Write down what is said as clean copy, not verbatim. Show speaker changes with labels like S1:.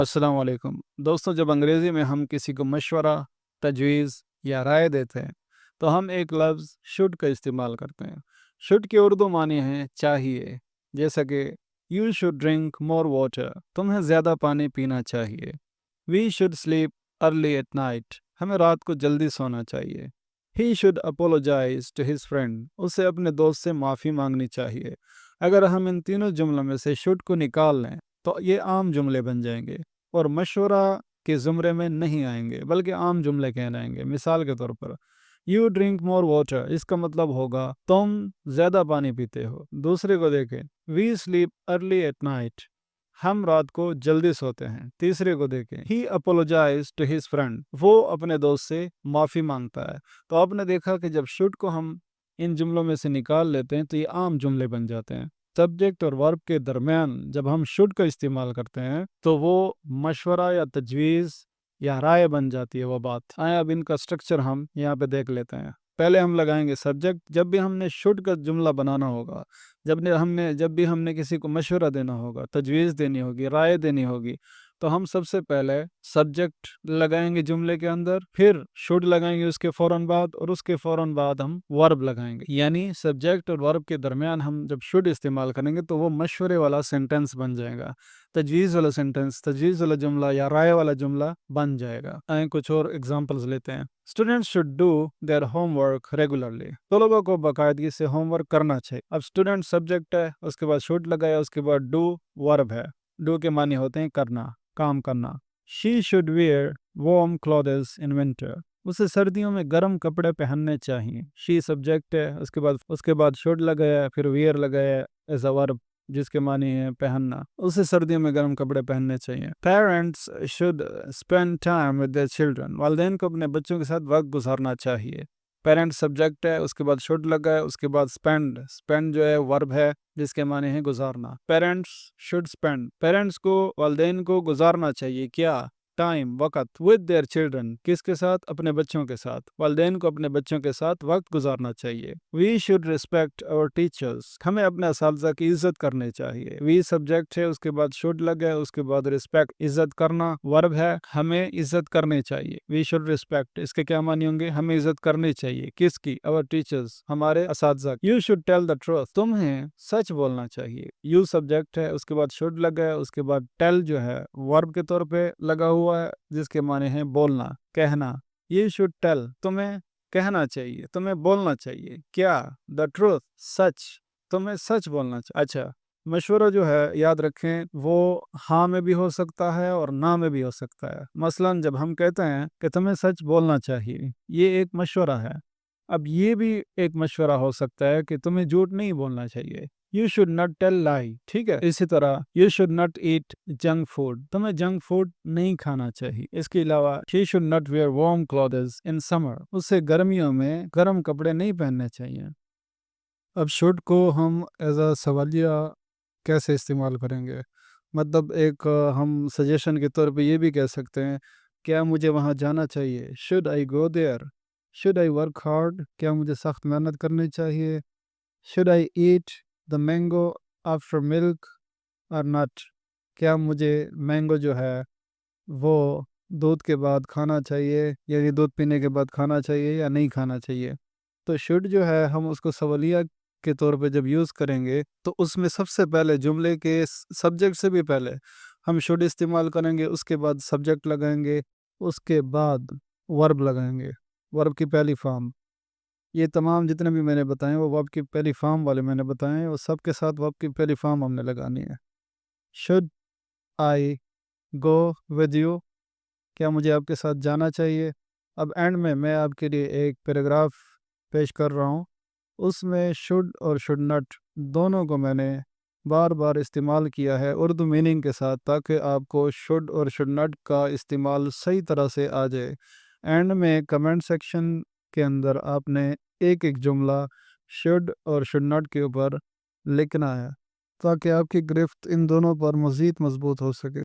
S1: अस्सलाम वालेकुम दोस्तों। जब अंग्रेज़ी में हम किसी को मशवरा, तजवीज़ या राय देते हैं तो हम एक लफ्ज़ शुड का इस्तेमाल करते हैं। शुड के उर्दू मानी है चाहिए, जैसा कि you should drink more water, तुम्हें ज़्यादा पानी पीना चाहिए। We should sleep early at night, हमें रात को जल्दी सोना चाहिए। He should apologise to his friend, उसे अपने दोस्त से माफ़ी मांगनी चाहिए। अगर हम इन तीनों जुमलों में से शुड को निकाल लें तो ये आम जुमले बन जाएंगे और मशवरा के ज़ुमरे में नहीं आएंगे, बल्कि आम जुमले कहलाएंगे। मिसाल के तौर पर यू ड्रिंक मोर वाटर, इसका मतलब होगा तुम ज़्यादा पानी पीते हो। दूसरे को देखें, we sleep early at night, हम रात को जल्दी सोते हैं। तीसरे को देखें, he apologise to his friend, वो अपने दोस्त से माफ़ी मांगता है। तो आपने देखा कि जब शुड को हम इन जुमलों में से निकाल लेते हैं तो ये आम जुमले बन जाते हैं। सब्जेक्ट और वर्ब के दरमियान जब हम शुड का इस्तेमाल करते हैं तो वो मशवरा या तजवीज़ या राय बन जाती है वो बात। आए अब इनका स्ट्रक्चर हम यहाँ पे देख लेते हैं। पहले हम लगाएंगे सब्जेक्ट। जब भी हमने शुड का जुमला बनाना होगा, जब भी हमने किसी को मशवरा देना होगा, तजवीज़ देनी होगी, राय देनी होगी, तो हम सबसे पहले सब्जेक्ट लगाएंगे जुमले के अंदर, फिर शुड लगाएंगे उसके फ़ौरन बाद, और उसके फ़ौरन बाद हम वर्ब लगाएंगे। यानी सब्जेक्ट और वर्ब के दरमियान हम जब शुड इस्तेमाल करेंगे तो वो मशवरे वाला सेंटेंस बन जाएगा, तजवीज़ वाला सेंटेंस, तजवीज़ वाला जुमला या राय वाला जुमला बन जाएगा। आए कुछ और एग्जांपल्स लेते हैं। Students should do their homework regularly, तलबा को बाकायदगी से होमवर्क करना चाहिए। अब स्टूडेंट सब्जेक्ट है, उसके बाद शुड लगाया, उसके बाद डू वर्ब है। डू के मानी होते हैं करना, काम करना। She should wear warm clothes in winter, उसे सर्दियों में गर्म कपड़े पहनने चाहिए। शी सब्जेक्ट है, उसके बाद शुड लगाया, फिर वेयर लगाया एज अ वर्ब, जिसके मानी है पहनना। उसे सर्दियों में गर्म कपड़े पहनने चाहिए। Parents should spend time with their children, वालिदैन को अपने बच्चों के साथ वक्त गुजारना चाहिए। पेरेंट्स सब्जेक्ट है, उसके बाद शुड लगा है, उसके बाद स्पेंड जो है वर्ब है, जिसके माने हैं गुजारना। पेरेंट्स शुड स्पेंड, पेरेंट्स को, वालिदैन को गुजारना चाहिए क्या? टाइम, वक्त, विद देयर चिल्ड्रन, किसके साथ? अपने बच्चों के साथ। वालिदैन को अपने बच्चों के साथ वक्त गुजारना चाहिए। We should respect our teachers, हमें अपने असातिज़ा की इज्जत करनी चाहिए। वी सब्जेक्ट है, उसके बाद शुड लगा है, उसके बाद रिस्पेक्ट, इज्जत करना, वर्ब है, हमें इज्जत करनी चाहिए। वी शुड रिस्पेक्ट, इसके क्या मानी होंगे? हमें इज्जत करनी चाहिए। किसकी? आवर टीचर्स, हमारे असातिज़ा। You should tell the truth, तुम्हें सच बोलना चाहिए। यू सब्जेक्ट है, उसके बाद शुड लगा है, उसके बाद टेल जो है वर्ब के तौर पे लगा हुआ है, जिसके माने हैं बोलना, कहना। यू शुड टेल, तुम्हें कहना चाहिए, तुम्हें बोलना चाहिए क्या? द ट्रूथ, सच, तुम्हें सच बोलना चाहिए। अच्छा, मशवरा जो है याद रखें वो हाँ में भी हो सकता है और ना में भी हो सकता है। मसलन जब हम कहते हैं कि तुम्हें सच बोलना चाहिए, ये एक मशवरा है। अब ये भी एक मशवरा हो सकता है कि तुम्हें झूठ नहीं बोलना चाहिए। You should not tell lie, ठीक है। इसी तरह you should not eat junk food, तुम्हें जंक फूड नहीं खाना चाहिए। इसके अलावा she should not wear warm clothes in summer, उसे गर्मियों में गर्म कपड़े नहीं पहनने चाहिए। अब शुड को हम एज अ सवालिया कैसे इस्तेमाल करेंगे? मतलब एक हम सजेशन के तौर पे ये भी कह सकते हैं, क्या मुझे वहाँ जाना चाहिए? Should I go there? Should I work hard? क्या मुझे सख्त मेहनत करनी चाहिए? Should I eat the mango after milk और नट? क्या मुझे मैंगो जो है वो दूध के बाद खाना चाहिए, यानी दूध पीने के बाद खाना चाहिए या नहीं खाना चाहिए? तो शुड जो है हम उसको सवालिया के तौर पे जब यूज़ करेंगे तो उसमें सबसे पहले जुमले के सब्जेक्ट से भी पहले हम शुड इस्तेमाल करेंगे, उसके बाद सब्जेक्ट लगाएंगे, उसके बाद वर्ब लगाएंगे, वर्ब की पहली फॉर्म। ये तमाम जितने भी मैंने बताए वो वर्ब की पहली फॉर्म वाले मैंने बताए हैं, और सबके साथ वर्ब की पहली फॉर्म हमने लगानी है। Should I go with you, क्या मुझे आपके साथ जाना चाहिए? अब एंड में मैं आपके लिए एक पैराग्राफ पेश कर रहा हूँ, उसमें शुड और शुड नॉट दोनों को मैंने बार बार इस्तेमाल किया है उर्दू मीनिंग के साथ, ताकि आपको शुड और शुड नॉट का इस्तेमाल सही तरह से आ जाए। एंड में कमेंट सेक्शन के अंदर आपने एक एक जुमला शुड और शुड नॉट के ऊपर लिखना है, ताकि आपकी गिरफ्त इन दोनों पर मज़ीद मजबूत हो सके।